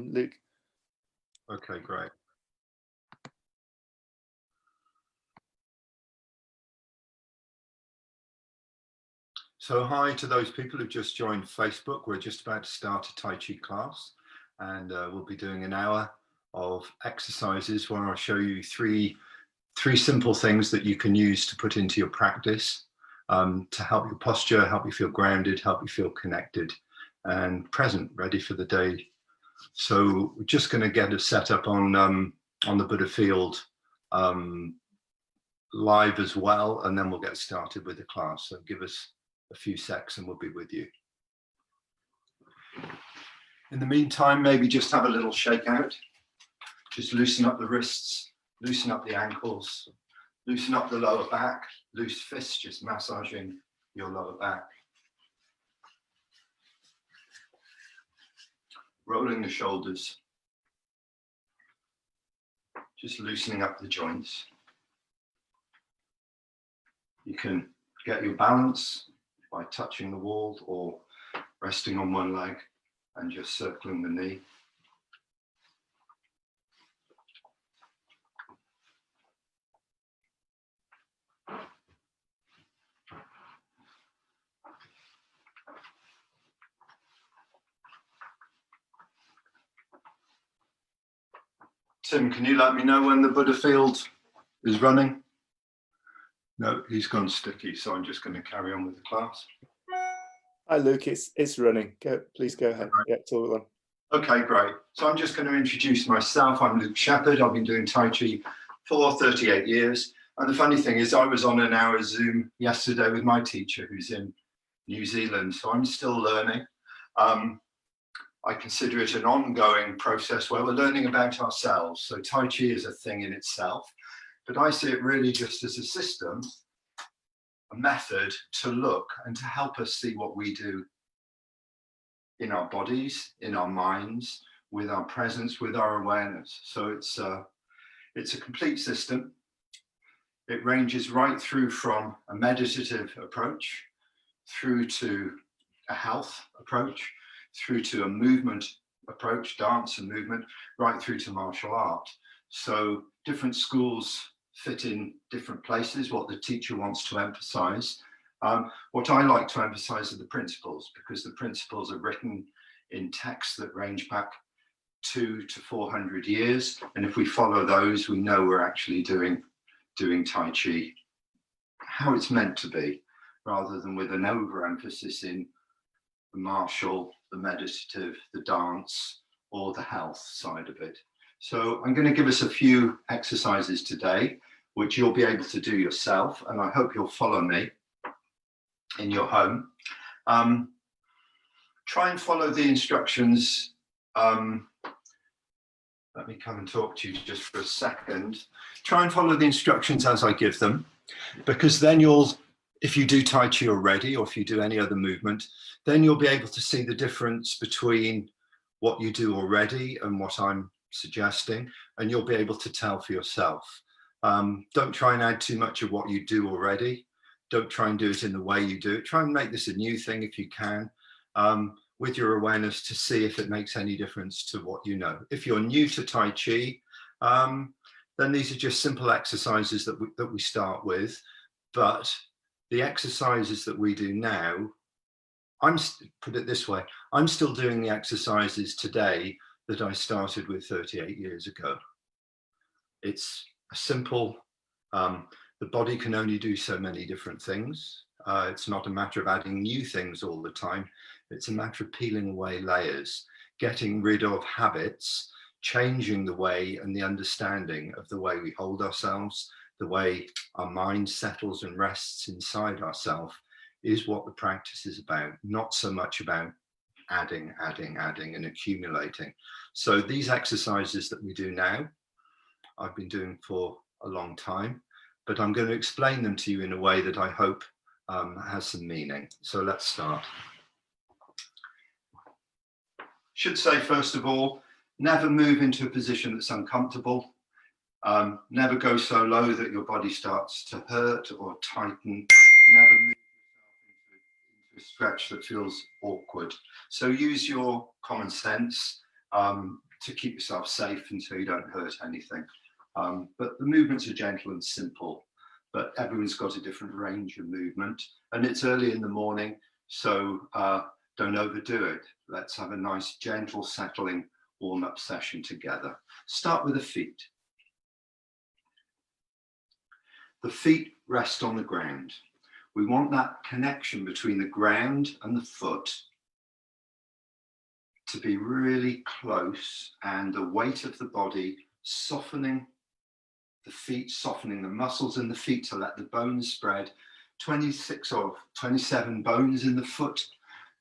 Luke. Okay, great. So hi to those people who've just joined Facebook. We're just about to start a Tai Chi class, and we'll be doing an hour of exercises where I'll show you three simple things that you can use to put into your practice to help your posture, help you feel grounded, help you feel connected and present, ready for the day. So we're just going to get us set up on the Buddha Field live as well, and then we'll get started with the class. So give us a few secs and we'll be with you. In the meantime, maybe just have a little shake out. Just loosen up the wrists, loosen up the ankles, loosen up the lower back, loose fists, just massaging your lower back. Rolling the shoulders, just loosening up the joints. You can get your balance by touching the wall or resting on one leg and just circling the knee. Tim, can you let me know when the Buddha Field is running? No, he's gone sticky, so I'm just going to carry on with the class. Hi Luke, it's running. Please go ahead. Right. Get to it. Okay, great. So I'm just going to introduce myself. I'm Luke Shepherd. I've been doing Tai Chi for 38 years. And the funny thing is I was on an hour Zoom yesterday with my teacher who's in New Zealand. So I'm still learning. I consider it an ongoing process where we're learning about ourselves. So Tai Chi is a thing in itself, but I see it really just as a system, a method to look and to help us see what we do in our bodies, in our minds, with our presence, with our awareness. So it's a complete system. It ranges right through from a meditative approach, through to a health approach, through to a movement approach, dance and movement, right through to martial art. So different schools fit in different places, what the teacher wants to emphasize. What I like to emphasize are the principles, because the principles are written in texts that range back 200 to 400 years. And if we follow those, we know we're actually doing Tai Chi how it's meant to be, rather than with an overemphasis in the martial, the meditative, the dance, or the health side of it. So I'm going to give us a few exercises today, which you'll be able to do yourself, and I hope you'll follow me in your home. Try and follow the instructions. Let me come and talk to you just for a second. Try and follow the instructions as I give them, because then you'll, if you do Tai Chi already, or if you do any other movement, then you'll be able to see the difference between what you do already and what I'm suggesting, and you'll be able to tell for yourself. Don't try and add too much of what you do already. Don't try and do it in the way you do it. Try and make this a new thing if you can, with your awareness, to see if it makes any difference to what you know. If you're new to Tai Chi, then these are just simple exercises that we start with. But the exercises that we do now, put it this way, I'm still doing the exercises today that I started with 38 years ago. It's a simple, the body can only do so many different things. It's not a matter of adding new things all the time. It's a matter of peeling away layers, getting rid of habits, changing the way and the understanding of the way we hold ourselves, the way our mind settles and rests inside ourselves, is what the practice is about, not so much about adding and accumulating. So these exercises that we do now, I've been doing for a long time, but I'm going to explain them to you in a way that I hope has some meaning. So let's start. Should say, first of all, never move into a position that's uncomfortable. Never go so low that your body starts to hurt or tighten. Never move yourself into a stretch that feels awkward. So use your common sense. to keep yourself safe and so you don't hurt anything. But the movements are gentle and simple, but everyone's got a different range of movement, and it's early in the morning, so don't overdo it. Let's have a nice, gentle, settling warm-up session together. Start with the feet. The feet rest on the ground. We want that connection between the ground and the foot to be really close, and the weight of the body softening the feet, softening the muscles in the feet to let the bones spread. 26 or 27 bones in the foot,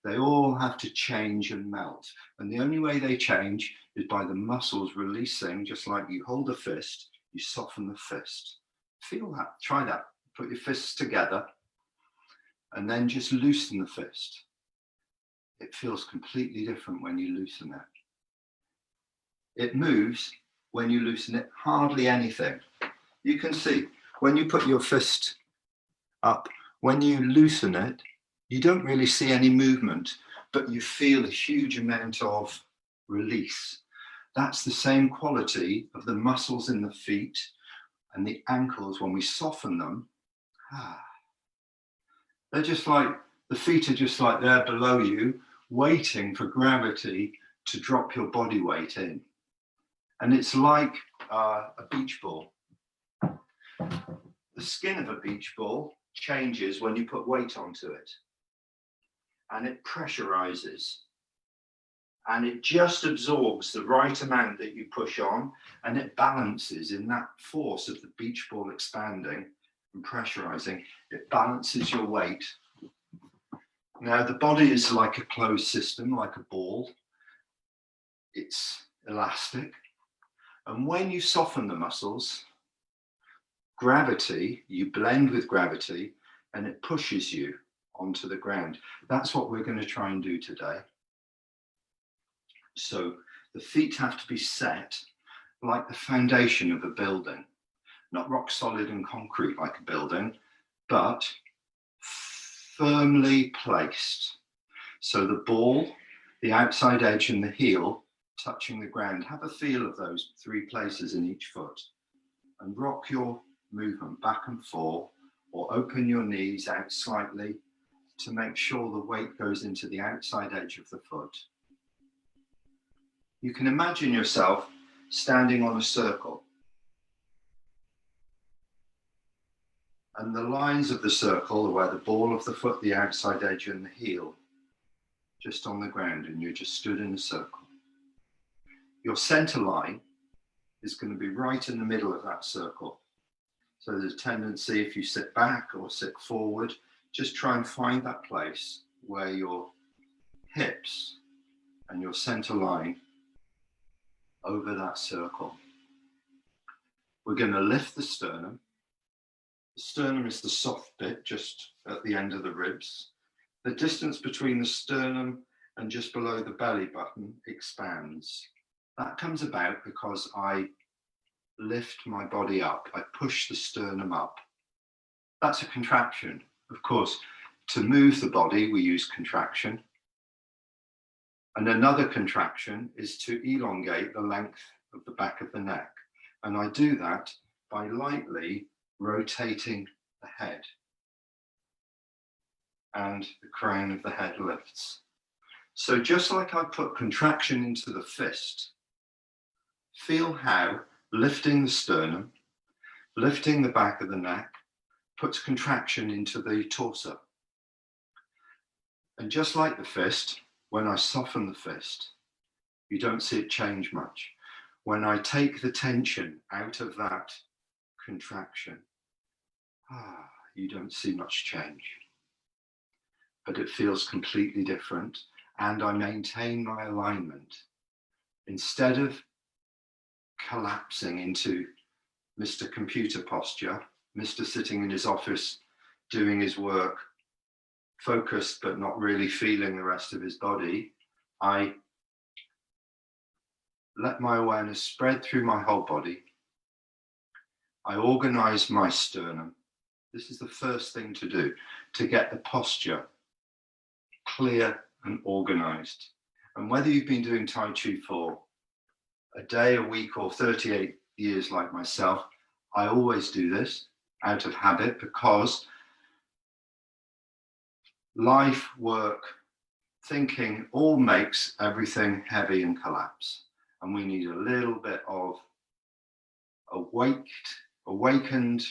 they all have to change and melt. And the only way they change is by the muscles releasing, just like you hold a fist, you soften the fist. Feel that, try that. Put your fists together and then just loosen the fist. It feels completely different when you loosen it. It moves when you loosen it, hardly anything. You can see when you put your fist up, when you loosen it, you don't really see any movement, but you feel a huge amount of release. That's the same quality of the muscles in the feet and the ankles when we soften them. They're just like, the feet are just like they're below you, waiting for gravity to drop your body weight in. And it's like a beach ball. The skin of a beach ball changes when you put weight onto it. And it pressurizes. And it just absorbs the right amount that you push on, and it balances in that force of the beach ball expanding and pressurizing. It balances your weight. Now, the body is like a closed system, like a ball. It's elastic. And when you soften the muscles, gravity, you blend with gravity, and it pushes you onto the ground. That's what we're going to try and do today. So the feet have to be set like the foundation of a building, not rock solid and concrete like a building, but firmly placed. So the ball, the outside edge, and the heel touching the ground. Have a feel of those 3 places in each foot, and rock your movement back and forth, or open your knees out slightly to make sure the weight goes into the outside edge of the foot. You can imagine yourself standing on a circle, and the lines of the circle are where the ball of the foot, the outside edge, and the heel just on the ground, and you're just stood in a circle. Your center line is going to be right in the middle of that circle. So there's a tendency, if you sit back or sit forward, just try and find that place where your hips and your center line over that circle. We're going to lift the sternum. The sternum is the soft bit just at the end of the ribs. The distance between the sternum and just below the belly button expands. That comes about because I lift my body up. I push the sternum up. That's a contraction. Of course, to move the body, we use contraction. And another contraction is to elongate the length of the back of the neck. And I do that by lightly rotating the head. And the crown of the head lifts. So just like I put contraction into the fist, feel how lifting the sternum, lifting the back of the neck, puts contraction into the torso. And just like the fist, when I soften the fist, you don't see it change much. When I take the tension out of that contraction, you don't see much change. But it feels completely different, and I maintain my alignment. Instead of collapsing into Mr. Computer posture, Mr. sitting in his office doing his work, focused but not really feeling the rest of his body, I let my awareness spread through my whole body. I organize my sternum. This is the first thing to do, to get the posture clear and organized. And whether you've been doing Tai Chi for day, a week, or 38 years like myself, I always do this out of habit, because life, work, thinking all makes everything heavy and collapse. And we need a little bit of awakened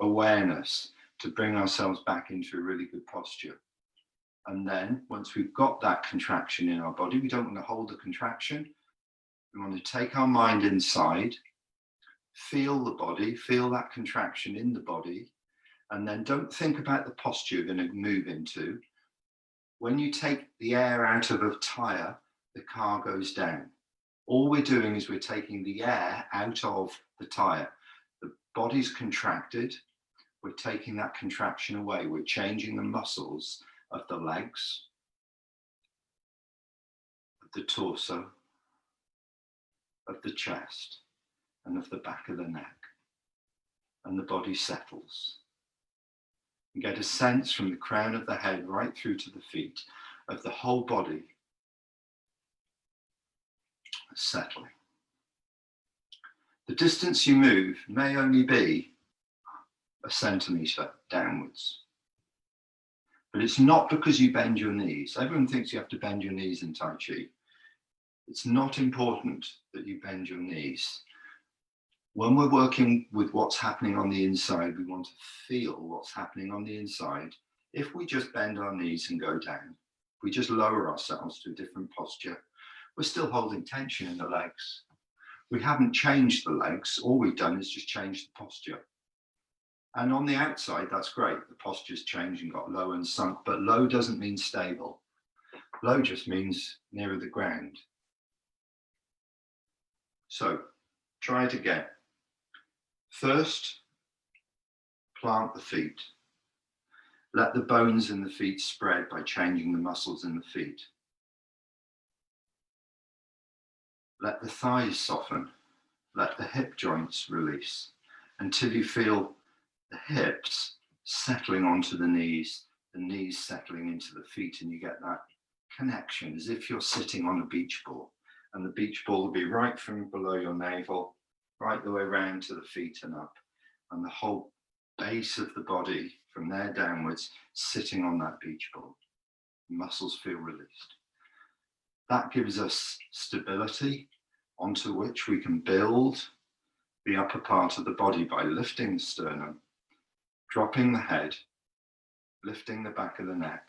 awareness to bring ourselves back into a really good posture. And then once we've got that contraction in our body, we don't want to hold the contraction. We want to take our mind inside, feel the body, feel that contraction in the body, and then don't think about the posture you're going to move into. When you take the air out of a tire, the car goes down. All we're doing is we're taking the air out of the tire. The body's contracted. We're taking that contraction away. We're changing the muscles of the legs, of the torso, of the chest, and of the back of the neck. And the body settles. You get a sense from the crown of the head right through to the feet of the whole body settling. The distance you move may only be a centimetre downwards. But it's not because you bend your knees. Everyone thinks you have to bend your knees in Tai Chi. It's not important that you bend your knees. When we're working with what's happening on the inside, we want to feel what's happening on the inside. If we just bend our knees and go down, if we just lower ourselves to a different posture, we're still holding tension in the legs. We haven't changed the legs. All we've done is just change the posture. And on the outside, that's great. The posture's changed and got low and sunk, but low doesn't mean stable. Low just means nearer the ground. So try it again. First, plant the feet. Let the bones in the feet spread by changing the muscles in the feet. Let the thighs soften. Let the hip joints release until you feel the hips settling onto the knees settling into the feet, and you get that connection as if you're sitting on a beach ball, and the beach ball will be right from below your navel, right the way around to the feet and up, and the whole base of the body from there downwards sitting on that beach ball. Muscles feel released. That gives us stability onto which we can build the upper part of the body by lifting the sternum, dropping the head, lifting the back of the neck.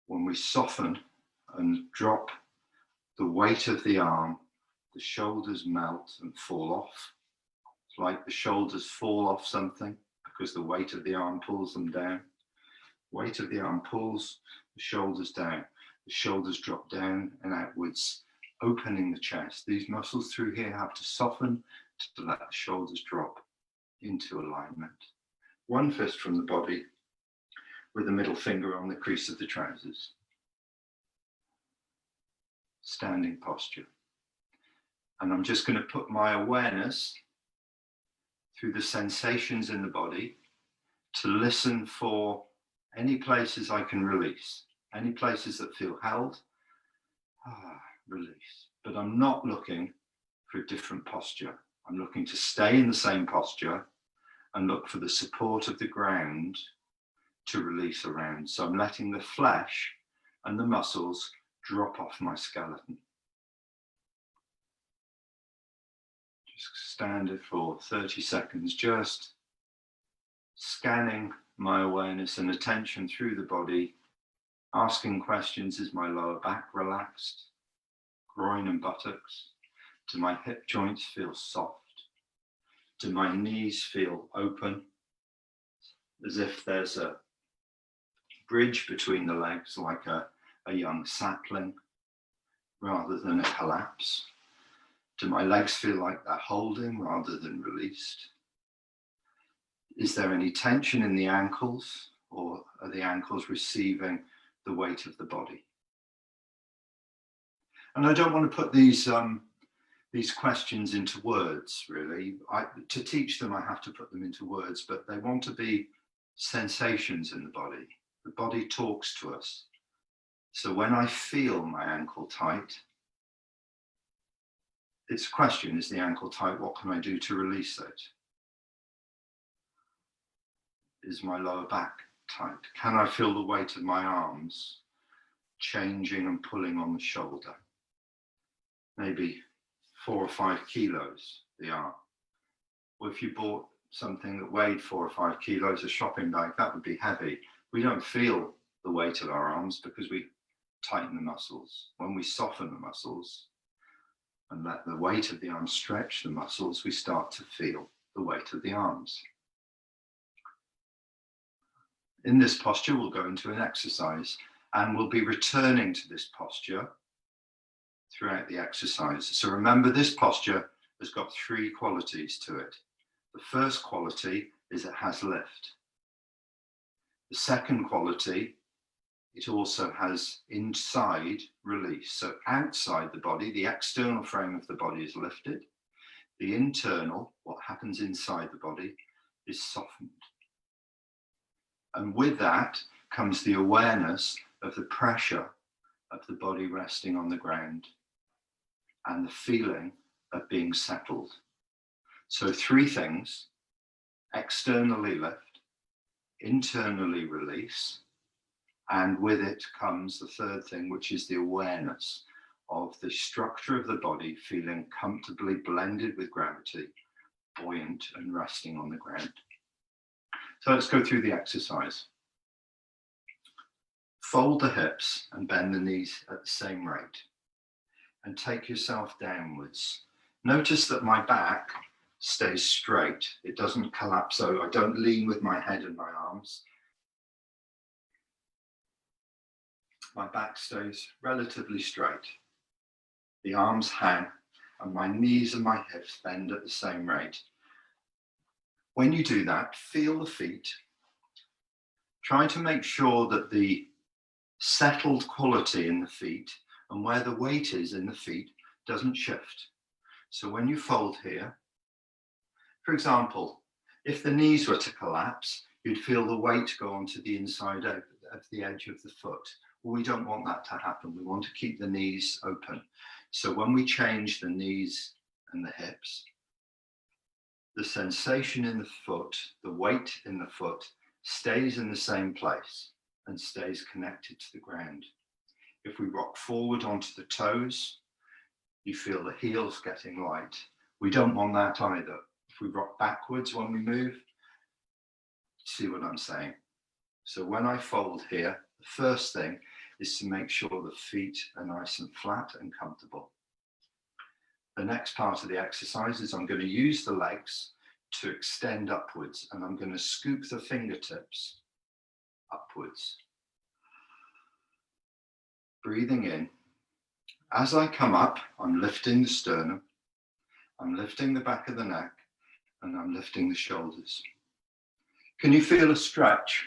When we soften and drop the weight of the arm, the shoulders melt and fall off. It's like the shoulders fall off something because the weight of the arm pulls them down. Weight of the arm pulls the shoulders down. The shoulders drop down and outwards, opening the chest. These muscles through here have to soften to let the shoulders drop into alignment. One fist from the body with the middle finger on the crease of the trousers. Standing posture. And I'm just going to put my awareness through the sensations in the body to listen for any places I can release, any places that feel held, release. But I'm not looking for a different posture. I'm looking to stay in the same posture and look for the support of the ground to release around. So I'm letting the flesh and the muscles drop off my skeleton. Just stand it for 30 seconds, just scanning my awareness and attention through the body, asking questions. Is my lower back relaxed? Groin and buttocks? Do my hip joints feel soft? Do my knees feel open? As if there's a bridge between the legs, like a young sapling, rather than a collapse? Do my legs feel like they're holding rather than released? Is there any tension in the ankles, or are the ankles receiving the weight of the body? And I don't want to put these questions into words, really. To teach them, I have to put them into words, but they want to be sensations in the body. The body talks to us. So when I feel my ankle tight, it's a question, is the ankle tight? What can I do to release it? Is my lower back tight? Can I feel the weight of my arms changing and pulling on the shoulder? Maybe 4 or 5 kilos, the arm. Or if you bought something that weighed 4 or 5 kilos, a shopping bag, that would be heavy. We don't feel the weight of our arms because we tighten the muscles. When we soften the muscles and let the weight of the arms stretch the muscles, we start to feel the weight of the arms. In this posture, we'll go into an exercise and we'll be returning to this posture throughout the exercise. So remember, this posture has got 3 qualities to it. The first quality is it has lift. The second quality, it also has inside release. So outside the body, the external frame of the body is lifted. The internal, what happens inside the body, is softened. And with that comes the awareness of the pressure of the body resting on the ground and the feeling of being settled. So 3 things: externally lift, internally release, and with it comes the third thing, which is the awareness of the structure of the body feeling comfortably blended with gravity, buoyant and resting on the ground. So let's go through the exercise. Fold the hips and bend the knees at the same rate and take yourself downwards. Notice that my back stays straight. It doesn't collapse over. I don't lean with my head and my arms. My back stays relatively straight. The arms hang and my knees and my hips bend at the same rate. When you do that, feel the feet. Try to make sure that the settled quality in the feet and where the weight is in the feet doesn't shift. So when you fold here, for example, if the knees were to collapse, you'd feel the weight go onto the inside of the edge of the foot. Well, we don't want that to happen. We want to keep the knees open. So when we change the knees and the hips, the sensation in the foot, the weight in the foot stays in the same place and stays connected to the ground. If we rock forward onto the toes, you feel the heels getting light. We don't want that either. If we rock backwards when we move, see what I'm saying? So when I fold here, the first thing is to make sure the feet are nice and flat and comfortable. The next part of the exercise is I'm going to use the legs to extend upwards, and I'm going to scoop the fingertips upwards. Breathing in. As I come up, I'm lifting the sternum, I'm lifting the back of the neck, and I'm lifting the shoulders. Can you feel a stretch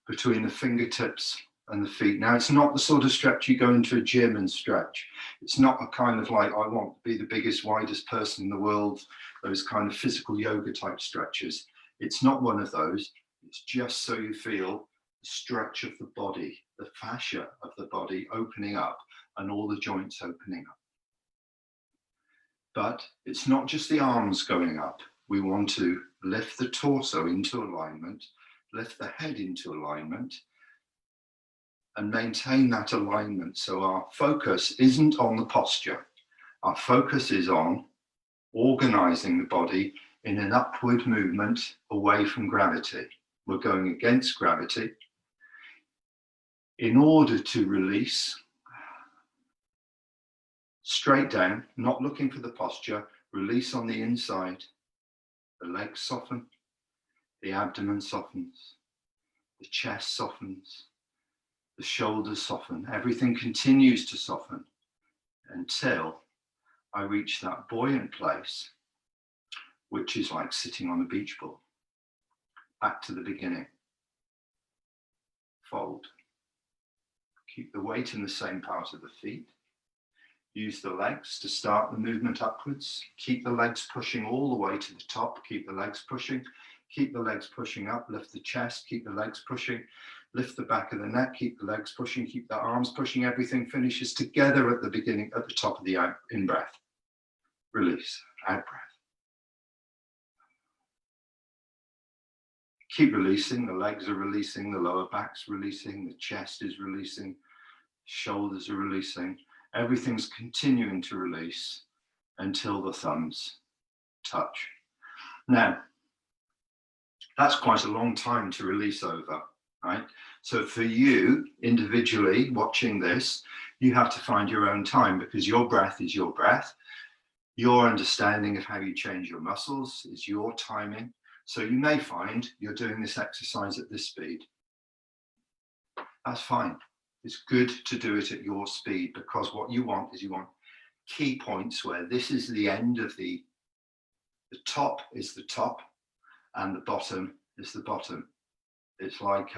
between the fingertips and the feet? Now, it's not the sort of stretch you go into a gym and stretch. It's not a kind of like, I want to be the biggest, widest person in the world, those kind of physical yoga type stretches. It's not one of those. It's just so you feel the stretch of the body, the fascia of the body opening up and all the joints opening up. But it's not just the arms going up. We want to lift the torso into alignment, lift the head into alignment, and maintain that alignment. So our focus isn't on the posture. Our focus is on organizing the body in an upward movement away from gravity. We're going against gravity in order to release straight down, not looking for the posture, release on the inside. The legs soften, the abdomen softens, the chest softens, the shoulders soften. Everything continues to soften until I reach that buoyant place, which is like sitting on a beach ball. Back to the beginning. Fold. Keep the weight in the same part of the feet. Use the legs to start the movement upwards. Keep the legs pushing all the way to the top. Keep the legs pushing. Keep the legs pushing up. Lift the chest. Keep the legs pushing. Lift the back of the neck. Keep the legs pushing. Keep the arms pushing. Everything finishes together at the beginning, at the top of the in-breath. release, out breath. Keep releasing, the legs are releasing, the lower back's releasing, the chest is releasing, shoulders are releasing. Everything's continuing to release until the thumbs touch. Now, that's quite a long time to release over, right? So for you individually watching this, you have to find your own time, because your breath is your breath. Your understanding of how you change your muscles is your timing. So you may find you're doing this exercise at this speed. That's fine. It's good to do it at your speed, because what you want is you want key points where this is the end of the top is the top and the bottom is the bottom. It's like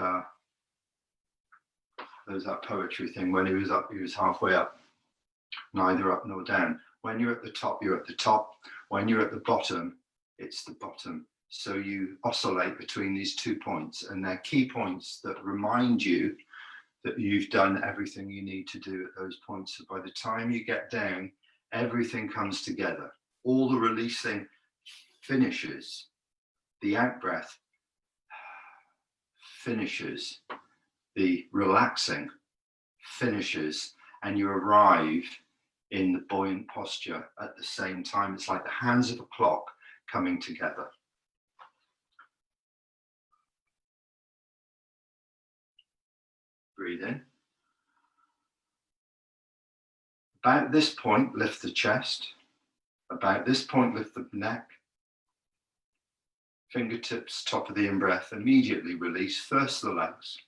there's that poetry thing, when he was up, he was halfway up, neither up nor down. When you're at the top, you're at the top. When you're at the bottom, it's the bottom. So you oscillate between these 2 points, and they're key points that remind you that you've done everything you need to do at those points. So by the time you get down, everything comes together. All the releasing finishes, the out breath finishes, the relaxing finishes, and you arrive in the buoyant posture at the same time. It's like the hands of a clock coming together. Breathe in. About this point, lift the chest. About this point, lift the neck. Fingertips, top of the in-breath. Immediately release first the legs.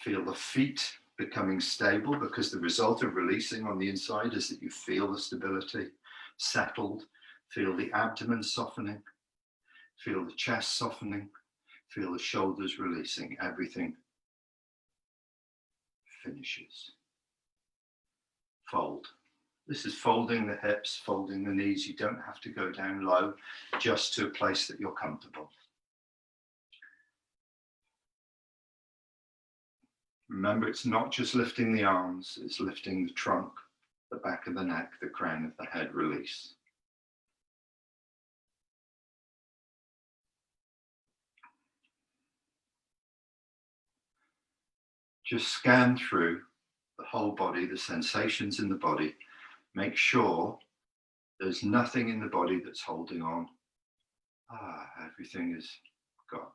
Feel the feet becoming stable, because the result of releasing on the inside is that you feel the stability, settled. Feel the abdomen softening. Feel the chest softening. Feel the shoulders releasing. Everything finishes. Fold. This is folding the hips, folding the knees. You don't have to go down low, just to a place that you're comfortable. Remember, it's not just lifting the arms, it's lifting the trunk, the back of the neck, the crown of the head. Release. Just scan through the whole body, the sensations in the body. Make sure there's nothing in the body that's holding on. Everything is gone.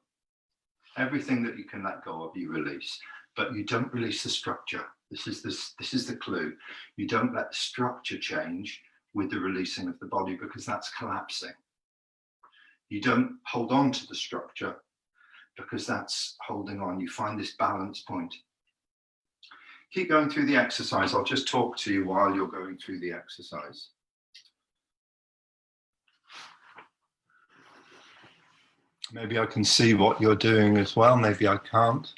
Everything that you can let go of, you release. But you don't release the structure. This is the clue. You don't let the structure change with the releasing of the body, because that's collapsing. You don't hold on to the structure, because that's holding on. You find this balance point. Keep going through the exercise. I'll just talk to you while you're going through the exercise. Maybe I can see what you're doing as well. Maybe I can't.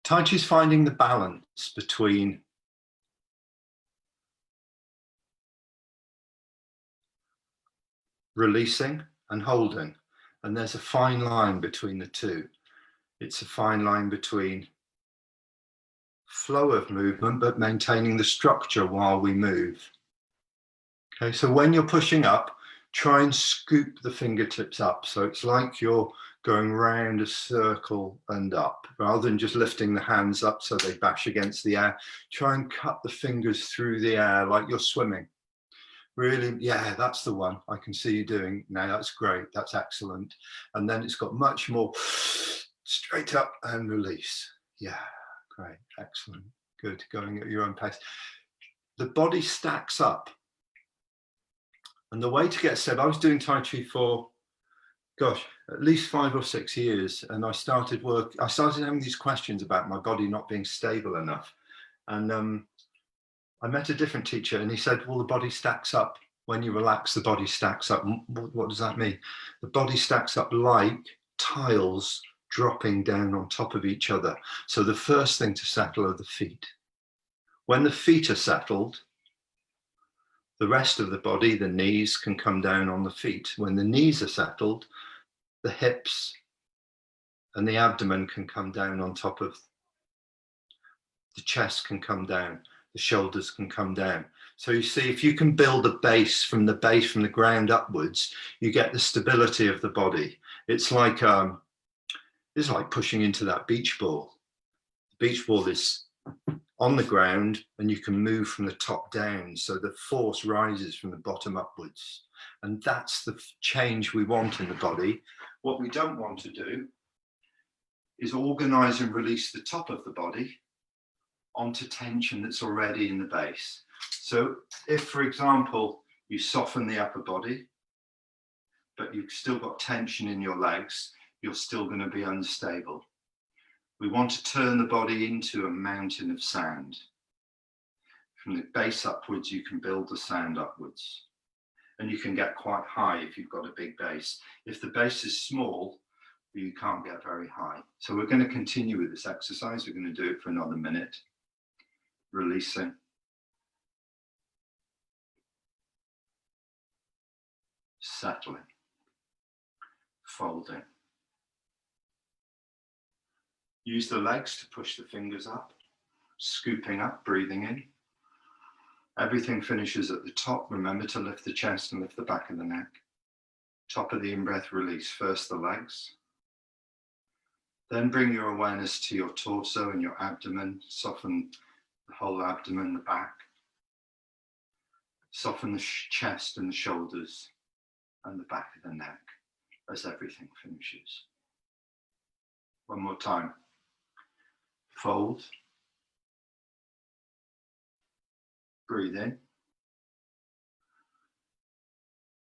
Tai Chi is finding the balance between releasing and holding. And there's a fine line between the two. It's a fine line between flow of movement, but maintaining the structure while we move. Okay, so when you're pushing up, try and scoop the fingertips up. So it's like you're going round a circle and up, rather than just lifting the hands up so they bash against the air. Try and cut the fingers through the air like you're swimming. Really, yeah, that's the one. I can see you doing now. That's great. That's excellent. And then it's got much more straight up and release. Yeah, great, excellent, good. Going at your own pace. The body stacks up. And the way to get set, I was doing Tai Chi for, gosh, at least 5 or 6 years. And I started having these questions about my body not being stable enough. And I met a different teacher, and he said, well, the body stacks up. When you relax, the body stacks up. What does that mean? The body stacks up like tiles dropping down on top of each other. So the first thing to settle are the feet. When the feet are settled, the rest of the body, the knees, can come down on the feet. When the knees are settled, the hips and the abdomen can come down on top of the chest, can come down. the shoulders can come down. So you see, if you can build a base from the ground upwards, you get the stability of the body. It's like pushing into that beach ball. The beach ball is on the ground and you can move from the top down. So the force rises from the bottom upwards. And that's the change we want in the body. What we don't want to do is organize and release the top of the body onto tension that's already in the base. So if, for example, you soften the upper body, but you've still got tension in your legs, you're still going to be unstable. We want to turn the body into a mountain of sand. From the base upwards, you can build the sand upwards. And you can get quite high if you've got a big base. If the base is small, you can't get very high. So we're going to continue with this exercise. We're going to do it for another minute. Releasing. Settling. Folding. Use the legs to push the fingers up. Scooping up, breathing in. Everything finishes at the top. Remember to lift the chest and lift the back of the neck. Top of the in-breath release. First the legs. Then bring your awareness to your torso and your abdomen. Soften the whole abdomen, the back. Soften the chest and the shoulders and the back of the neck as everything finishes. One more time. Fold. Breathe in.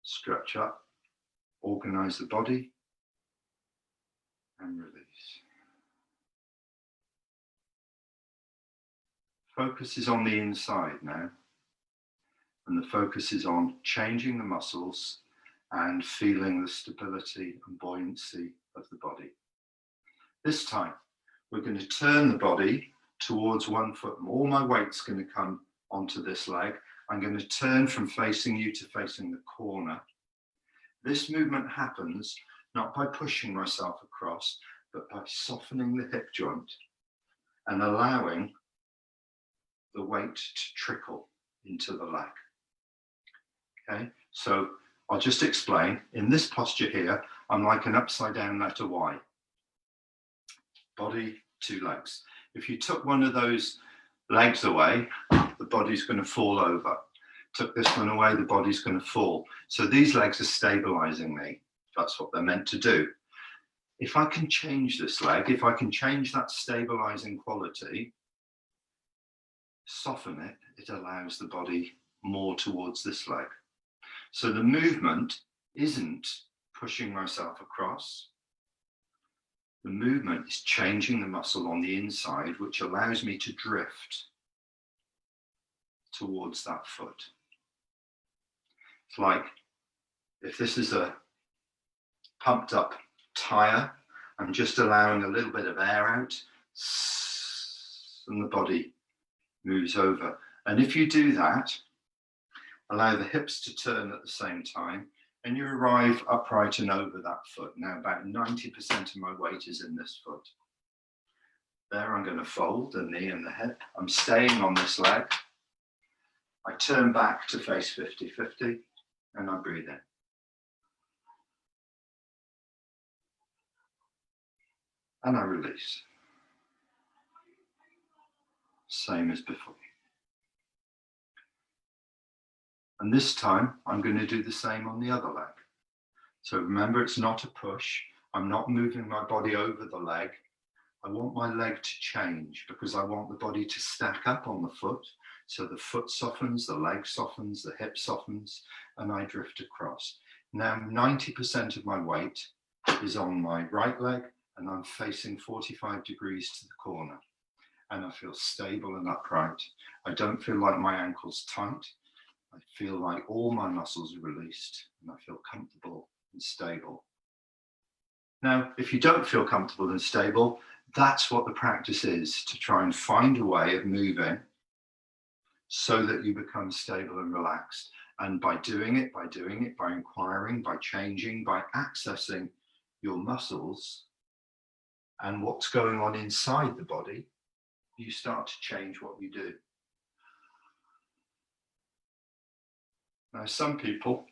Stretch up. Organize the body. And release. Focus is on the inside now. And the focus is on changing the muscles and feeling the stability and buoyancy of the body. This time, we're going to turn the body towards one foot. All my weight's going to come onto this leg. I'm going to turn from facing you to facing the corner. This movement happens not by pushing myself across, but by softening the hip joint and allowing the weight to trickle into the leg. Okay, so I'll just explain. In this posture here, I'm like an upside down letter Y. Body, two legs. If you took one of those legs away, the body's going to fall over. Took this one away, the body's going to fall. So these legs are stabilizing me. That's what they're meant to do. If I can change this leg, if I can change that stabilizing quality, soften it, it allows the body more towards this leg. So the movement isn't pushing myself across. The movement is changing the muscle on the inside, which allows me to drift towards that foot. It's like if this is a pumped up tire, I'm just allowing a little bit of air out and the body moves over. And if you do that, allow the hips to turn at the same time and you arrive upright and over that foot. Now about 90% of my weight is in this foot. There I'm going to fold the knee and the hip. I'm staying on this leg. I turn back to face 50-50 and I breathe in. And I release. Same as before. And this time, I'm going to do the same on the other leg. So remember, it's not a push. I'm not moving my body over the leg. I want my leg to change because I want the body to stack up on the foot. So the foot softens, the leg softens, the hip softens, and I drift across. Now, 90% of my weight is on my right leg, and I'm facing 45 degrees to the corner. And I feel stable and upright. I don't feel like my ankle's tight. I feel like all my muscles are released and I feel comfortable and stable. Now, if you don't feel comfortable and stable, that's what the practice is, to try and find a way of moving so that you become stable and relaxed. And by doing it, by inquiring, by changing, by accessing your muscles and what's going on inside the body, you start to change what you do. Now, some people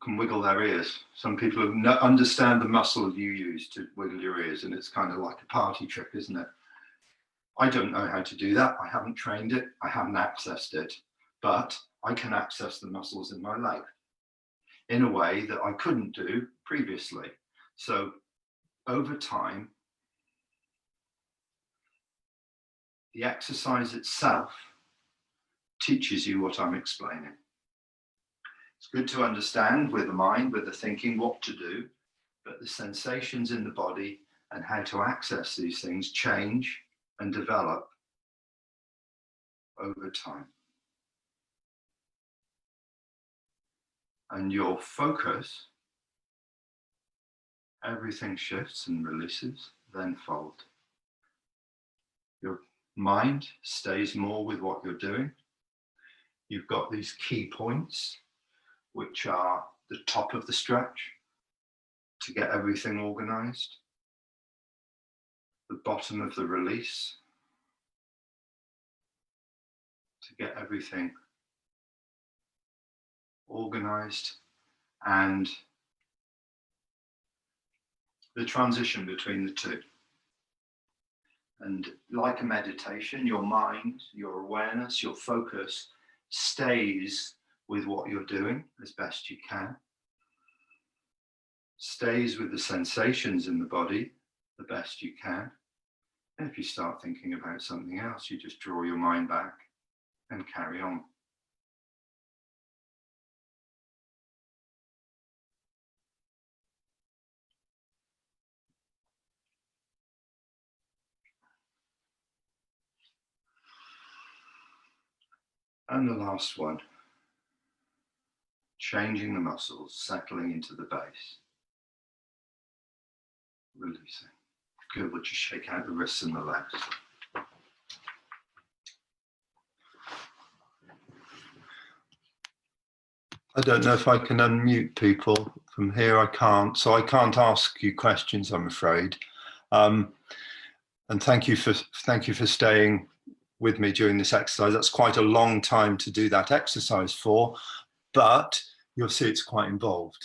can wiggle their ears. Some people understand the muscle you use to wiggle your ears, and it's kind of like a party trick, isn't it? I don't know how to do that. I haven't trained it. I haven't accessed it, but I can access the muscles in my leg in a way that I couldn't do previously. So over time, the exercise itself teaches you what I'm explaining. It's good to understand with the mind, with the thinking, what to do, but the sensations in the body and how to access these things change and develop over time. And your focus, everything shifts and releases, then fold. Your mind stays more with what you're doing. You've got these key points, which are the top of the stretch to get everything organized, the bottom of the release to get everything organized, and the transition between the two. And like a meditation, your mind, your awareness, your focus stays with what you're doing as best you can, stays with the sensations in the body the best you can. And if you start thinking about something else, you just draw your mind back and carry on. And the last one, changing the muscles, settling into the base, releasing. Good, we'll just shake out the wrists and the legs. I don't know if I can unmute people from here. I can't, so I can't ask you questions, I'm afraid. And thank you for staying with me during this exercise. That's quite a long time to do that exercise for, but you'll see it's quite involved.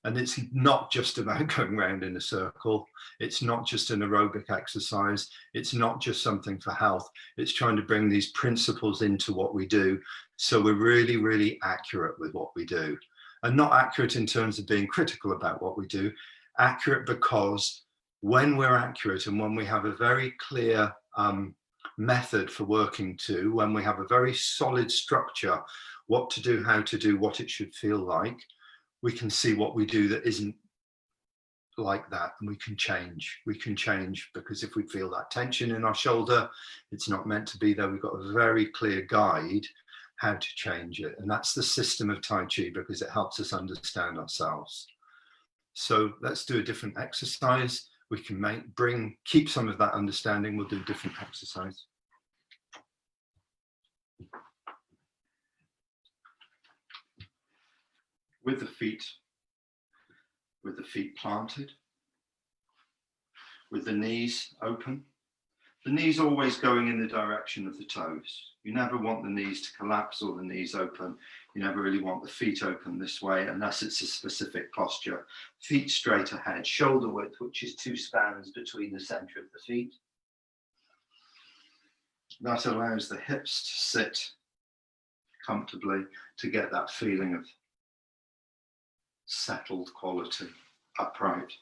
And it's not just about going round in a circle. It's not just an aerobic exercise. It's not just something for health. It's trying to bring these principles into what we do. So we're really, really accurate with what we do. And not accurate in terms of being critical about what we do. Accurate because when we're accurate and when we have a very clear method for working to, when we have a very solid structure, what to do, how to do, what it should feel like, we can see what we do that isn't like that, and we can change. We can change because if we feel that tension in our shoulder, it's not meant to be there. We've got a very clear guide how to change it. And that's the system of Tai Chi because it helps us understand ourselves. So let's do a different exercise. We can keep some of that understanding. We'll do a different exercise. With the feet planted, with the knees open. The knees always going in the direction of the toes. You never want the knees to collapse or the knees open. You never really want the feet open this way unless it's a specific posture. Feet straight ahead, shoulder width, which is 2 spans between the center of the feet. That allows the hips to sit comfortably to get that feeling of settled quality, upright,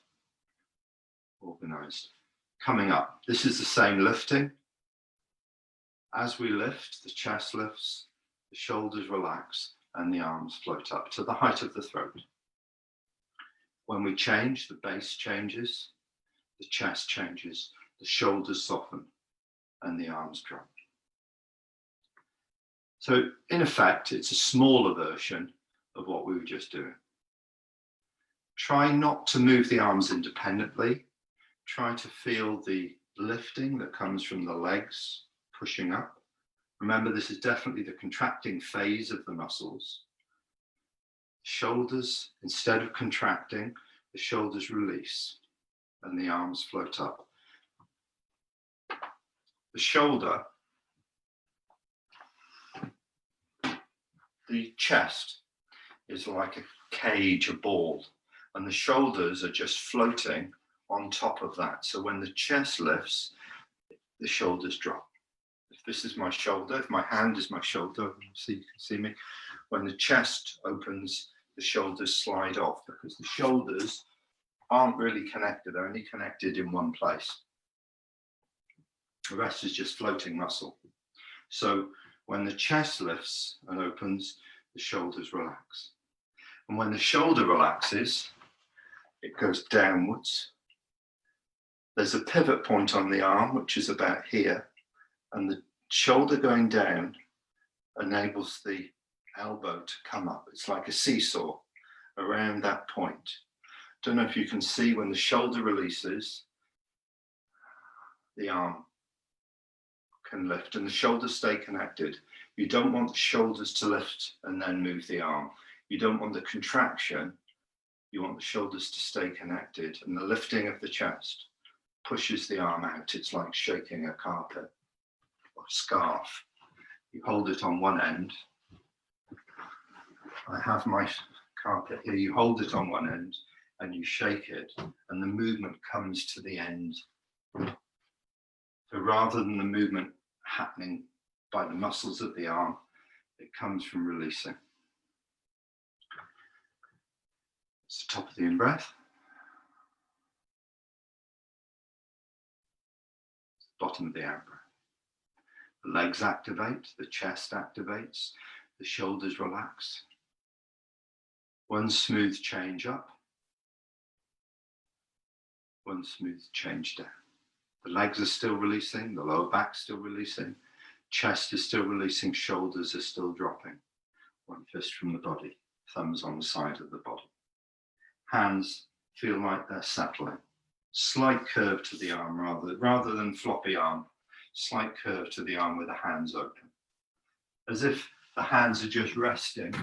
organized. Coming up, this is the same lifting. As we lift, the chest lifts, the shoulders relax, and the arms float up to the height of the throat. When we change, the base changes, the chest changes, the shoulders soften, and the arms drop. So in effect, it's a smaller version of what we were just doing. Try not to move the arms independently. Try to feel the lifting that comes from the legs pushing up. Remember, this is definitely the contracting phase of the muscles. Shoulders, instead of contracting, the shoulders release and the arms float up. The shoulder the chest is like a cage, a ball, and the shoulders are just floating on top of that. So when the chest lifts, the shoulders drop. If this is my shoulder, if my hand is my shoulder, you can see me. When the chest opens, the shoulders slide off because the shoulders aren't really connected. They're only connected in one place. The rest is just floating muscle. So when the chest lifts and opens, the shoulders relax. And when the shoulder relaxes, it goes downwards. There's a pivot point on the arm, which is about here, and the shoulder going down enables the elbow to come up. It's like a seesaw around that point. Don't know if you can see when the shoulder releases, the arm can lift and the shoulders stay connected. You don't want the shoulders to lift and then move the arm. You don't want the contraction. You want the shoulders to stay connected, and the lifting of the chest pushes the arm out. It's like shaking a carpet or scarf. You hold it on one end. I have my carpet here. You hold it on one end and you shake it, and the movement comes to the end. So rather than the movement happening by the muscles of the arm, it comes from releasing. It's the top of the in-breath. Bottom of the out-breath. The legs activate, the chest activates, the shoulders relax. One smooth change up, one smooth change down. The legs are still releasing, the lower back still releasing, chest is still releasing, shoulders are still dropping. One fist from the body, thumbs on the side of the body. Hands feel like they're settling. Slight curve to the arm rather than floppy arm. Slight curve to the arm with the hands open. As if the hands are just resting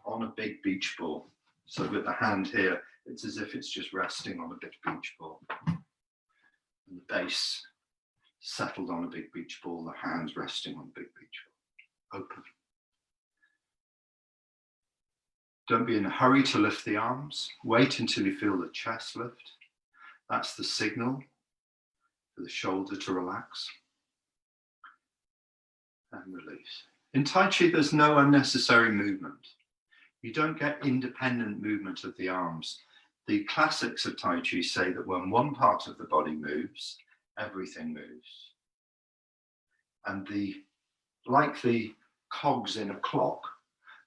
on a big beach ball. So with the hand here, it's as if it's just resting on a big beach ball. And the base settled on a big beach ball, the hands resting on a big beach ball. Open. Don't be in a hurry to lift the arms. Wait until you feel the chest lift. That's the signal for the shoulder to relax. And release. In Tai Chi, there's no unnecessary movement. You don't get independent movement of the arms. The classics of Tai Chi say that when one part of the body moves, everything moves. And like the cogs in a clock,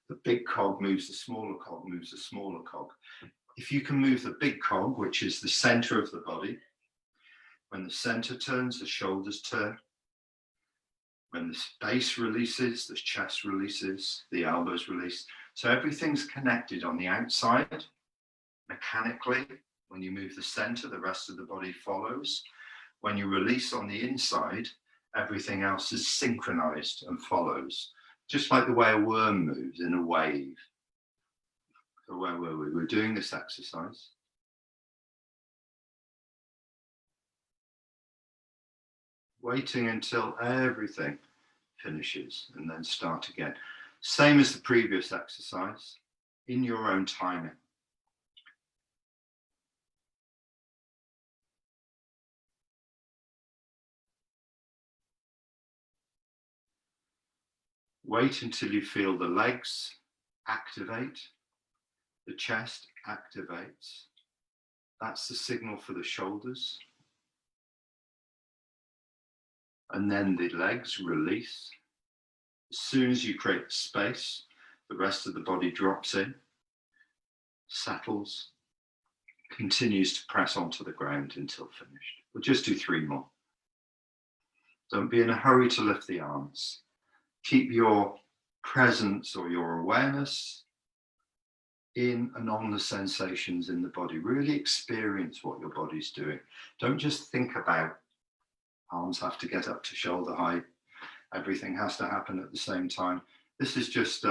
the big cog moves the smaller cog, moves the smaller cog. If you can move the big cog, which is the center of the body, when the center turns, the shoulders turn. When the base releases, the chest releases, the elbows release. So everything's connected on the outside. Mechanically, when you move the center, the rest of the body follows. When you release on the inside, everything else is synchronized and follows. Just like the way a worm moves in a wave. So where were we? We're doing this exercise. Waiting until everything finishes and then start again. Same as the previous exercise, in your own timing. Wait until you feel the legs activate, the chest activates. That's the signal for the shoulders. And then the legs release. As soon as you create space, the rest of the body drops in, settles, continues to press onto the ground until finished. We'll just do 3 more. Don't be in a hurry to lift the arms. Keep your presence or your awareness in and on the sensations in the body. Really experience what your body's doing. Don't just think about arms have to get up to shoulder height. Everything has to happen at the same time. This is just,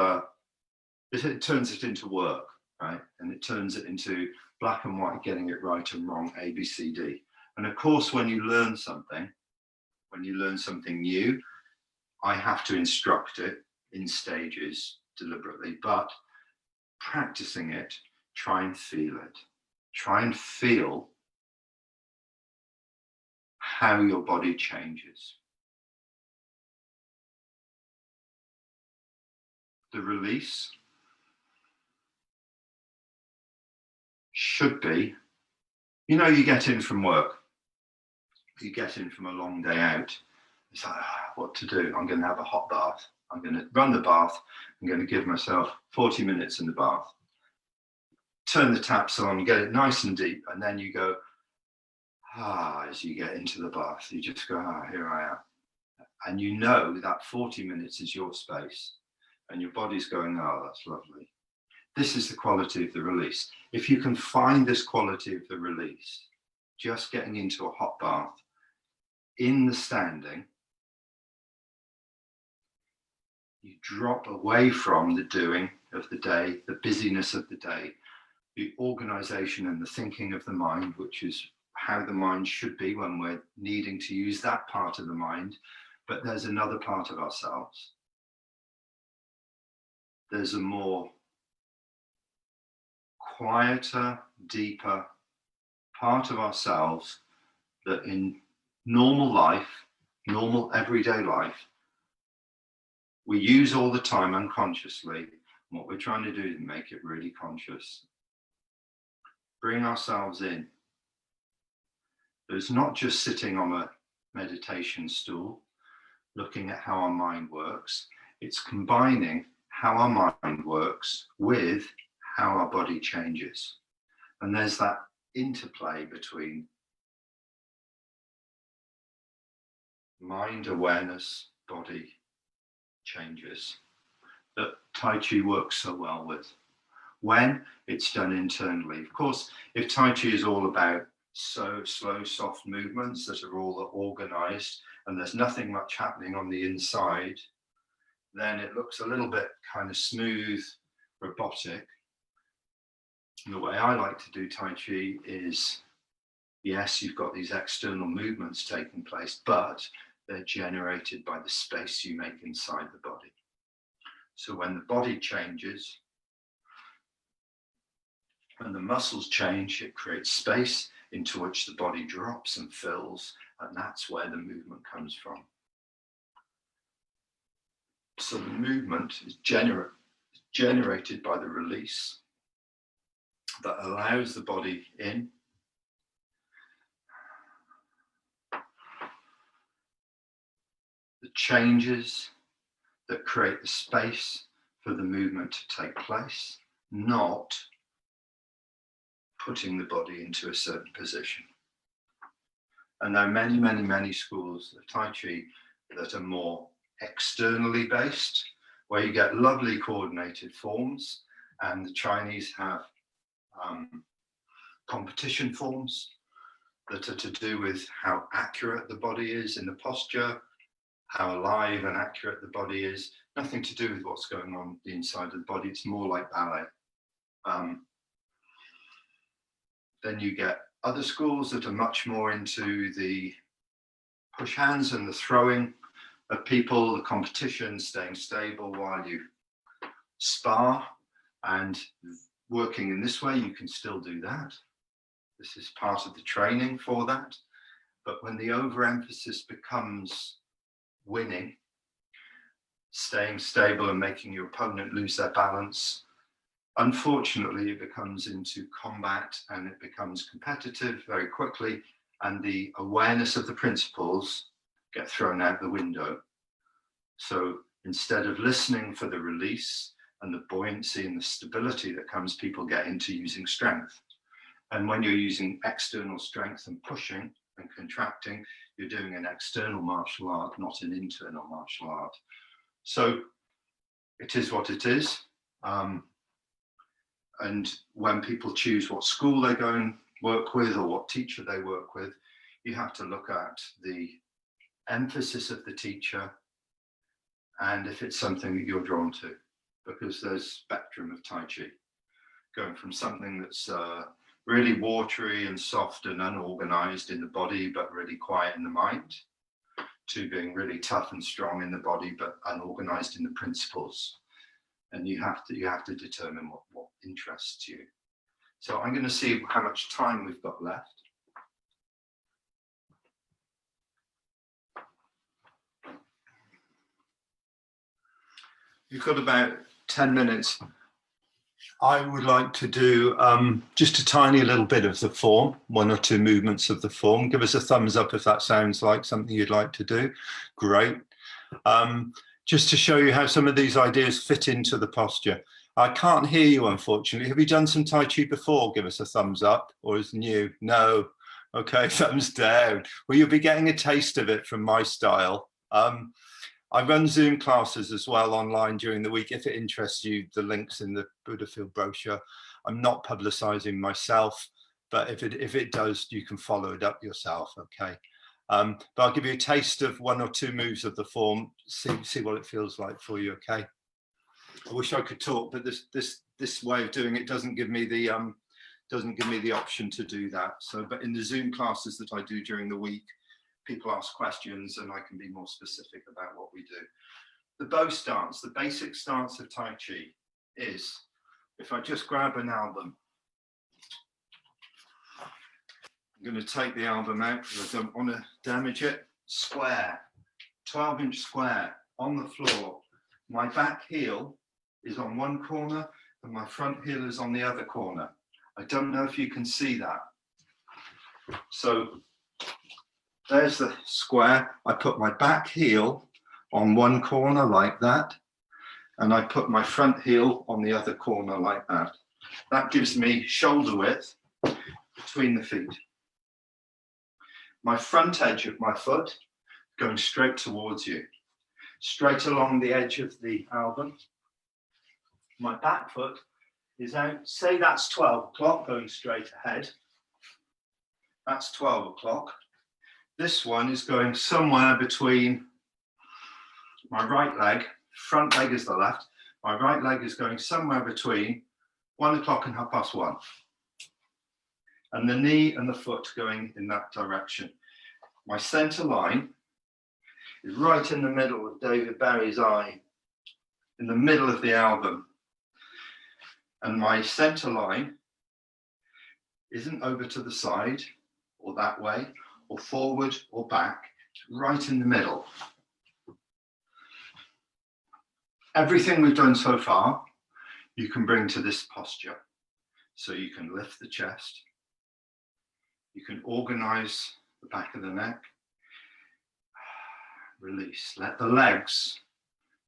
it turns it into work, right? And it turns it into black and white, getting it right and wrong, A, B, C, D. And of course, when you learn something new, I have to instruct it in stages deliberately, but practicing it, try and feel it. Try and feel how your body changes. The release should be, you get in from work, you get in from a long day out, it's like, what to do? I'm going to have a hot bath. I'm going to run the bath. I'm going to give myself 40 minutes in the bath. Turn the taps on, get it nice and deep, and then you go, as you get into the bath, you just go, here I am. And you know that 40 minutes is your space, and your body's going, that's lovely. This is the quality of the release. If you can find this quality of the release, just getting into a hot bath, in the standing, you drop away from the doing of the day, the busyness of the day, the organization and the thinking of the mind, which is how the mind should be when we're needing to use that part of the mind. But there's another part of ourselves. There's a more quieter, deeper part of ourselves that in normal life, normal everyday life, we use all the time unconsciously. What we're trying to do is make it really conscious. Bring ourselves in. There's not just sitting on a meditation stool, looking at how our mind works. It's combining how our mind works with how our body changes. And there's that interplay between mind awareness, body changes that Tai Chi works so well with when it's done internally. Of course, if Tai Chi is all about so slow, soft movements that are all organized and there's nothing much happening on the inside, then it looks a little bit kind of smooth, robotic. And the way I like to do Tai Chi is, yes, you've got these external movements taking place, but they're generated by the space you make inside the body. So when the body changes, when the muscles change, it creates space into which the body drops and fills, and that's where the movement comes from. So the movement is generated by the release that allows the body in. The changes that create the space for the movement to take place, not putting the body into a certain position. And there are many, many, many schools of Tai Chi that are more externally based, where you get lovely coordinated forms, and the Chinese have competition forms that are to do with how accurate the body is in the posture, how alive and accurate the body is, nothing to do with what's going on the inside of the body. It's more like ballet. Then you get other schools that are much more into the push hands and the throwing of people, the competition, staying stable while you spar, and working in this way, you can still do that. This is part of the training for that. But when the overemphasis becomes winning, staying stable and making your opponent lose their balance, unfortunately, it becomes into combat and it becomes competitive very quickly, and the awareness of the principles get thrown out the window. So instead of listening for the release and the buoyancy and the stability that comes, people get into using strength. And when you're using external strength and pushing and contracting, you're doing an external martial art, not an internal martial art. So it is what it is. And when people choose what school they go and work with or what teacher they work with, you have to look at the emphasis of the teacher and if it's something that you're drawn to, because there's spectrum of Tai Chi, going from something that's really watery and soft and unorganized in the body, but really quiet in the mind, to being really tough and strong in the body, but unorganized in the principles. and you have to determine what interests you. So I'm going to see how much time we've got left. You've got about 10 minutes. I would like to do just a tiny little bit of the form, 1 or 2 movements of the form. Give us a thumbs up if that sounds like something you'd like to do. Great. Just to show you how some of these ideas fit into the posture. I can't hear you, unfortunately. Have you done some Tai Chi before? Give us a thumbs up, or is new? No. Okay, thumbs down. Well, you'll be getting a taste of it from my style. I run Zoom classes as well online during the week. If it interests you, the link's in the Buddha Field brochure. I'm not publicizing myself, but if it does, you can follow it up yourself, okay? But I'll give you a taste of 1 or 2 moves of the form, see what it feels like for you, okay? I wish I could talk, but this way of doing it doesn't give me the option to do that. So, but in the Zoom classes that I do during the week, people ask questions and I can be more specific about what we do. The bow stance, the basic stance of Tai Chi is, if I just grab an album, I'm going to take the album out because I don't want to damage it. Square, 12-inch square on the floor. My back heel is on one corner and my front heel is on the other corner. I don't know if you can see that. So there's the square. I put my back heel on one corner like that, and I put my front heel on the other corner like that. That gives me shoulder width between the feet. My front edge of my foot going straight towards you, straight along the edge of the album. My back foot is out, say that's 12 o'clock, going straight ahead. That's 12 o'clock. This one is going somewhere between my right leg, front leg is the left, my right leg is going somewhere between 1 o'clock and 1:30. And the knee and the foot going in that direction. My center line is right in the middle of David Barry's eye, in the middle of the album. And my center line isn't over to the side or that way, or forward or back, right in the middle. Everything we've done so far, you can bring to this posture. So you can lift the chest, you can organize the back of the neck, release, let the legs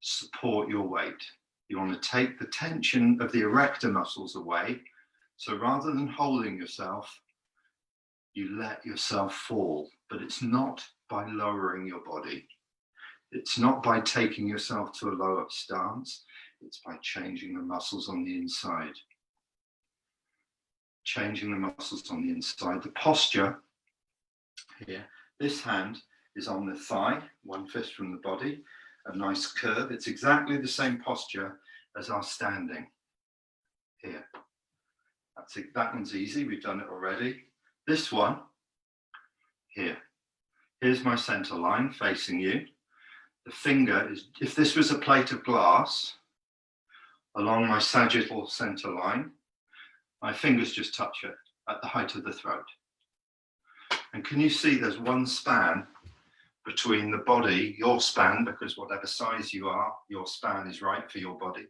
support your weight. You want to take the tension of the erector muscles away. So rather than holding yourself, you let yourself fall, but it's not by lowering your body. It's not by taking yourself to a lower stance. It's by changing the muscles on the inside. Changing the muscles on the inside. The posture here, this hand is on the thigh, 1 fist from the body, a nice curve. It's exactly the same posture as our standing here. That's it. That one's easy, we've done it already. This one, here. Here's my center line facing you. The finger is, if this was a plate of glass, along my sagittal center line, my fingers just touch it at the height of the throat. And can you see there's one span between the body, your span, because whatever size you are, your span is right for your body.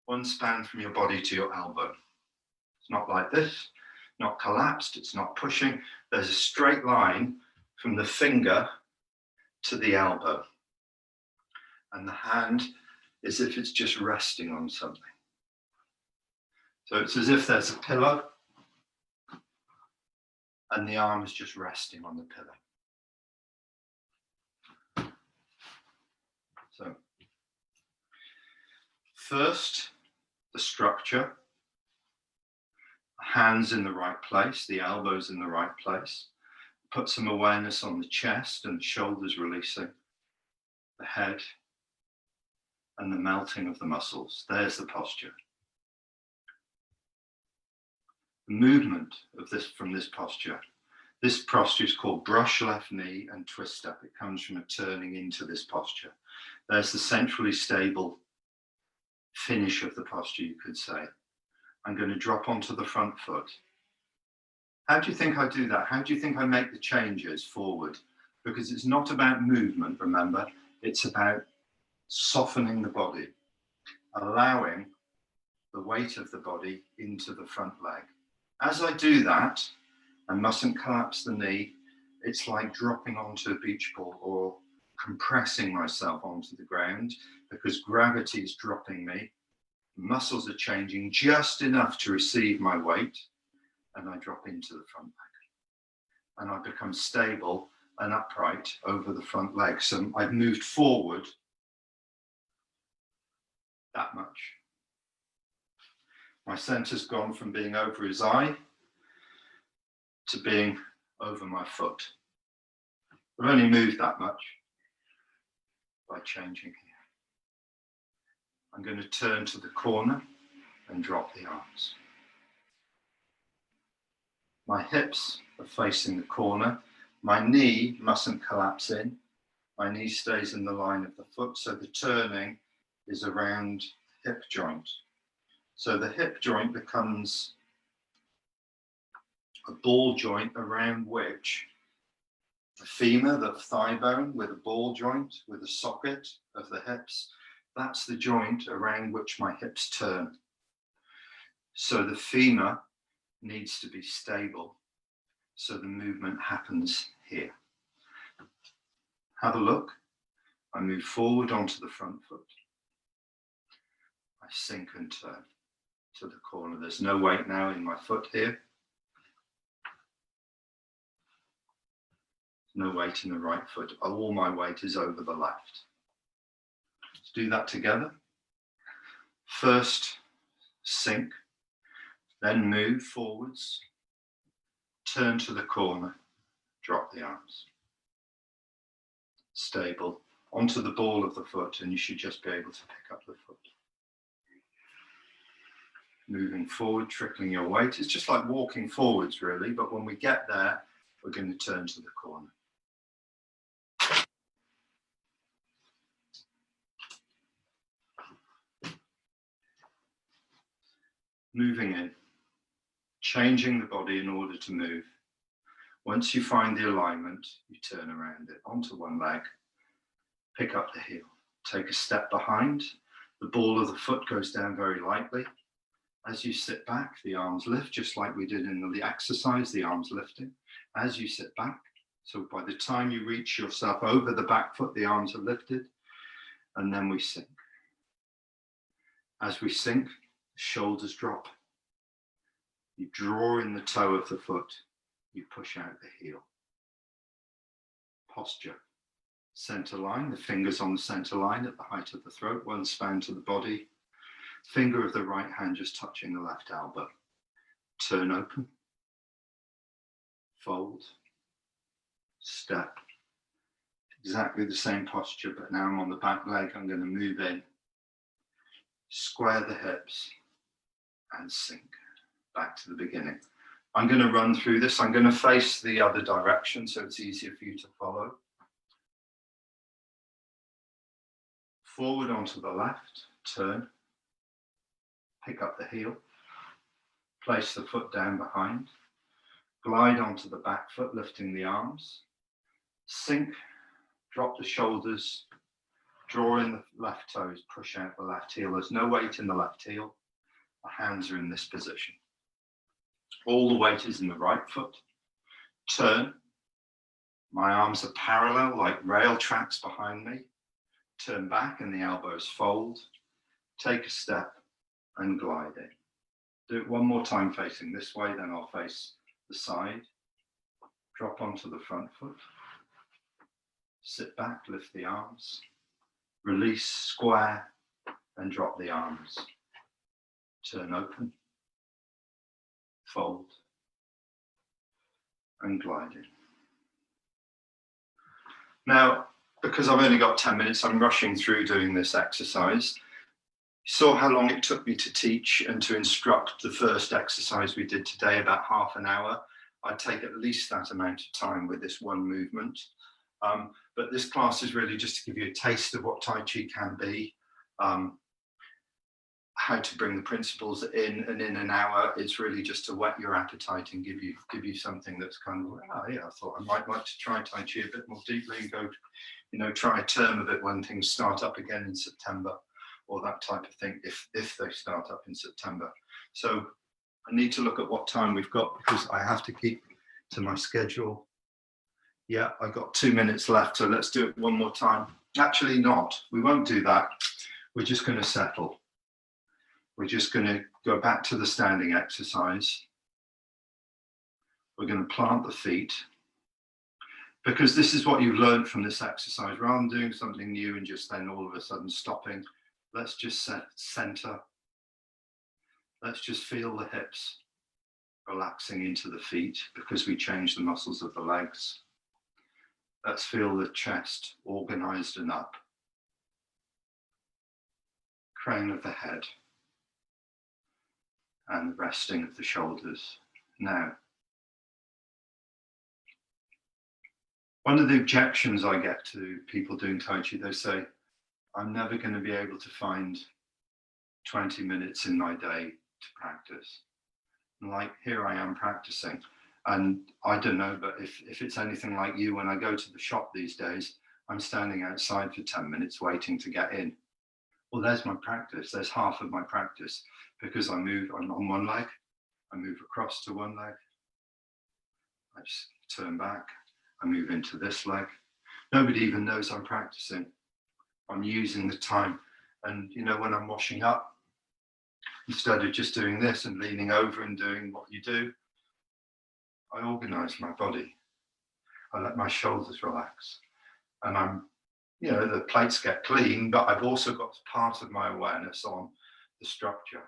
One span from your body to your elbow. It's not like this, not collapsed, it's not pushing. There's a straight line from the finger to the elbow. And the hand is as if it's just resting on something. So it's as if there's a pillow and the arm is just resting on the pillow. So first, the structure. Hands in the right place, the elbows in the right place. Put some awareness on the chest and the shoulders releasing, the head, and the melting of the muscles. There's the posture. The movement of this from this posture. This posture is called brush left knee and twist up. It comes from a turning into this posture. There's the centrally stable finish of the posture, you could say. I'm going to drop onto the front foot. How do you think I do that? How do you think I make the changes forward? Because it's not about movement, remember, it's about softening the body, allowing the weight of the body into the front leg. As I do that, I mustn't collapse the knee. It's like dropping onto a beach ball or compressing myself onto the ground because gravity is dropping me. Muscles are changing just enough to receive my weight, and I drop into the front leg. And I become stable and upright over the front leg. So I've moved forward that much. My center's gone from being over his eye to being over my foot. I've only moved that much by changing here. I'm going to turn to the corner and drop the arms. My hips are facing the corner. My knee mustn't collapse in. My knee stays in the line of the foot, so the turning is around the hip joint. So the hip joint becomes a ball joint around which the femur, the thigh bone with a ball joint, with a socket of the hips, that's the joint around which my hips turn. So the femur needs to be stable, so the movement happens here. Have a look. I move forward onto the front foot. I sink and turn to the corner. There's no weight now in my foot here. No weight in the right foot. All my weight is over the left. Let's do that together. First, sink, then move forwards, turn to the corner, drop the arms. Stable, onto the ball of the foot, and you should just be able to pick up the foot. Moving forward, trickling your weight. It's just like walking forwards, really, but when we get there, we're going to turn to the corner. Moving in, changing the body in order to move. Once you find the alignment, you turn around it onto one leg, pick up the heel, take a step behind. The ball of the foot goes down very lightly. As you sit back, the arms lift, just like we did in the exercise, the arms lifting. As you sit back, so by the time you reach yourself over the back foot, the arms are lifted, and then we sink. As we sink, shoulders drop. You draw in the toe of the foot. You push out the heel. Posture. Center line, the fingers on the center line at the height of the throat, one span to the body. Finger of the right hand just touching the left elbow. Turn open. Fold. Step. Exactly the same posture, but now I'm on the back leg. I'm going to move in. Square the hips and sink back to the beginning. I'm going to run through this. I'm going to face the other direction so it's easier for you to follow. Forward onto the left, turn, pick up the heel, place the foot down behind, glide onto the back foot, lifting the arms, sink, drop the shoulders, draw in the left toes, push out the left heel. There's no weight in the left heel. The hands are in this position. All the weight is in the right foot. Turn. My arms are parallel like rail tracks behind me. Turn back and the elbows fold. Take a step and glide in. Do it one more time facing this way, then I'll face the side. Drop onto the front foot. Sit back, lift the arms. Release, square, and drop the arms. Turn open. Fold. And glide in. Now, because I've only got 10 minutes, I'm rushing through doing this exercise. You saw how long it took me to teach and to instruct the first exercise we did today, about half an hour. I'd take at least that amount of time with this one movement. But this class is really just to give you a taste of what Tai Chi can be. how to bring the principles in, and in an hour it's really just to whet your appetite and give you something that's kind of like, oh yeah, I thought I might like to try Tai Chi a bit more deeply and go, you know, try a term of it when things start up again in September, or that type of thing, if they start up in September. So I need to look at what time we've got, because I have to keep to my schedule. Yeah, I've got 2 minutes left, so let's do it one more time. Actually not, we won't do that. We're just going to settle. We're just going to go back to the standing exercise. We're going to plant the feet, because this is what you've learned from this exercise. Rather than doing something new and just then all of a sudden stopping, let's just center. Let's just feel the hips relaxing into the feet, because we change the muscles of the legs. Let's feel the chest organized and up. Crown of the head. And the resting of the shoulders. Now, one of the objections I get to people doing Tai Chi, they say, I'm never going to be able to find 20 minutes in my day to practice. And like, here I am practicing. And I don't know, but if it's anything like you, when I go to the shop these days, I'm standing outside for 10 minutes waiting to get in. Well, there's my practice. There's half of my practice, because I'm on one leg. I move across to one leg. I just turn back. I move into this leg. Nobody even knows I'm practicing. I'm using the time. And you know, when I'm washing up, instead of just doing this and leaning over and doing what you do, I organize my body. I let my shoulders relax. And I'm, you know, the plates get clean, but I've also got part of my awareness on the structure.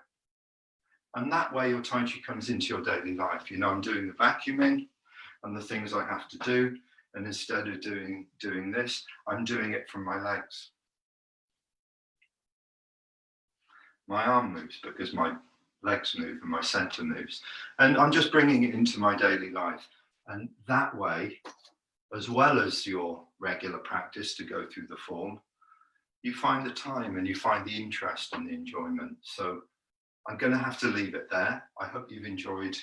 And that way your Tai Chi comes into your daily life. You know, I'm doing the vacuuming and the things I have to do. And instead of doing this, I'm doing it from my legs. My arm moves because my legs move and my center moves. And I'm just bringing it into my daily life. And that way, as well as your regular practice to go through the form, you find the time and you find the interest and the enjoyment. So I'm going to have to leave it there. I hope you've enjoyed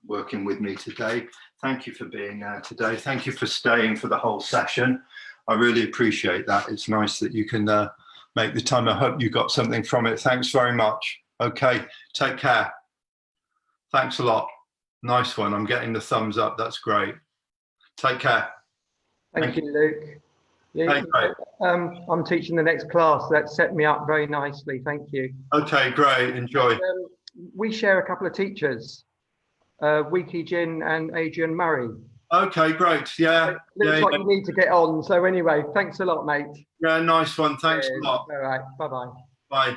working with me today. Thank you for being there today. Thank you for staying for the whole session. I really appreciate that. It's nice that you can make the time. I hope you got something from it. Thanks very much. Okay, take care. Thanks a lot. Nice one. I'm getting the thumbs up. That's great. Take care. Thank you, Luke. Yeah, I'm teaching the next class. That set me up very nicely. Thank you. Okay, great. Enjoy. We share a couple of teachers, Wiki Jin and Adrian Murray. Okay, great. Yeah. Looks like you need to get on. So anyway, thanks a lot, mate. Yeah, nice one. Thanks a lot. All right. Bye-bye. Bye.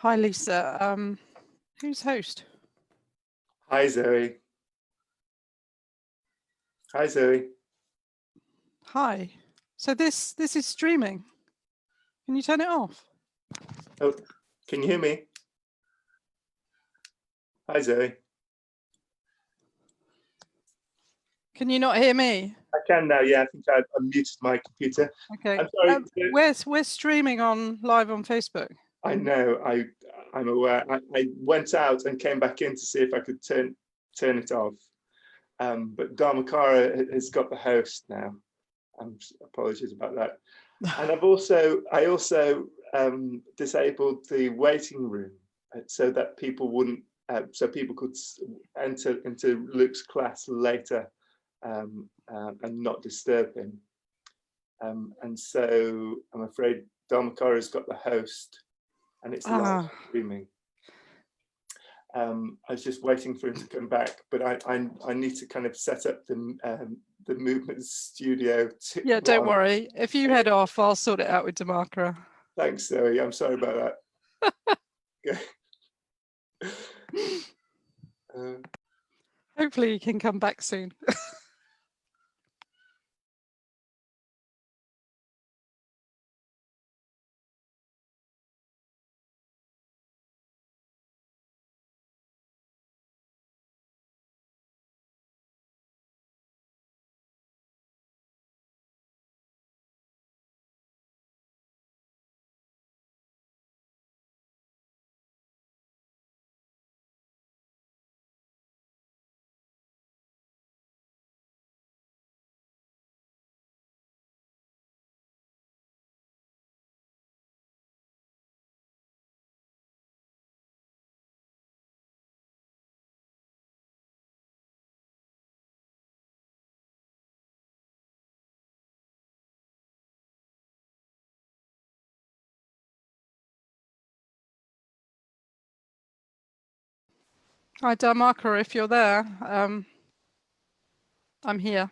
Hi, Lisa. Who's host? Hi, Zoe. Hi, Zoe. Hi. So this is streaming. Can you turn it off? Oh, can you hear me? Hi, Zoe. Can you not hear me? I can now. Yeah, I think I muted my computer. Okay. I'm sorry. We're streaming live on Facebook. I know. I'm aware. I went out and came back in to see if I could turn it off. But Dharmakara has got the host now. Apologies about that. And I also disabled the waiting room so that people wouldn't, so people could enter into Luke's class later and not disturb him. And so I'm afraid Dharmakara has got the host, and it's live streaming. I was just waiting for him to come back, but I need to kind of set up the movement studio. Yeah, don't worry. If you head off, I'll sort it out with Dharmakara. Thanks, Zoe. I'm sorry about that. Hopefully you can come back soon. Hi, Dharmakara, if you're there, I'm here.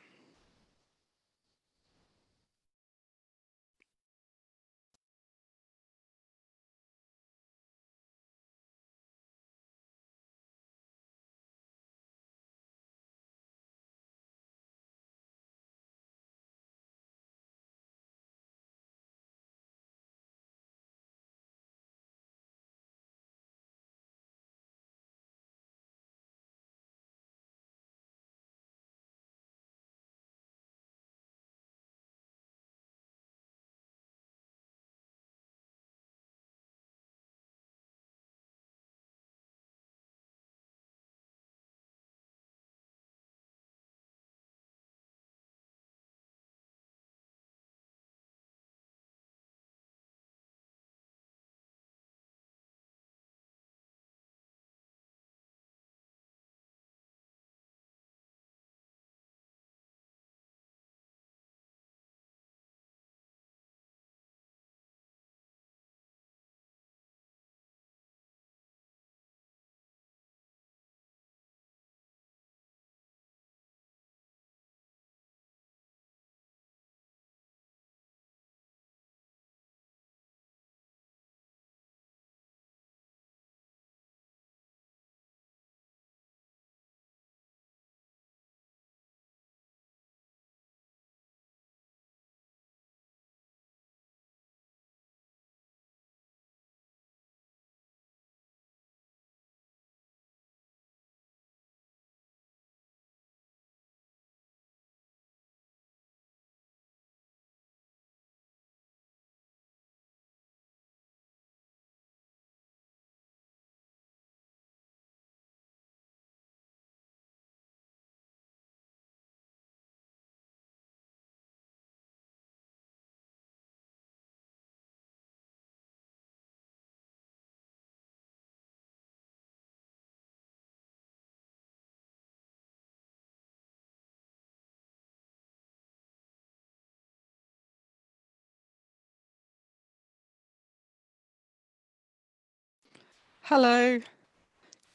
Hello.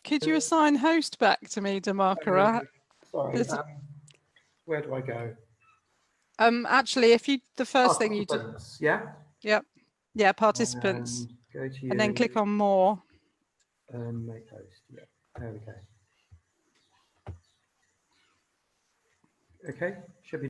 Could you assign host back to me, Dharmakara? Sorry. Where do I go? Actually, if you the first thing you do, Yeah. yeah, participants. Go to you. and then click on more. Make host. Yeah, there we go. Okay, should be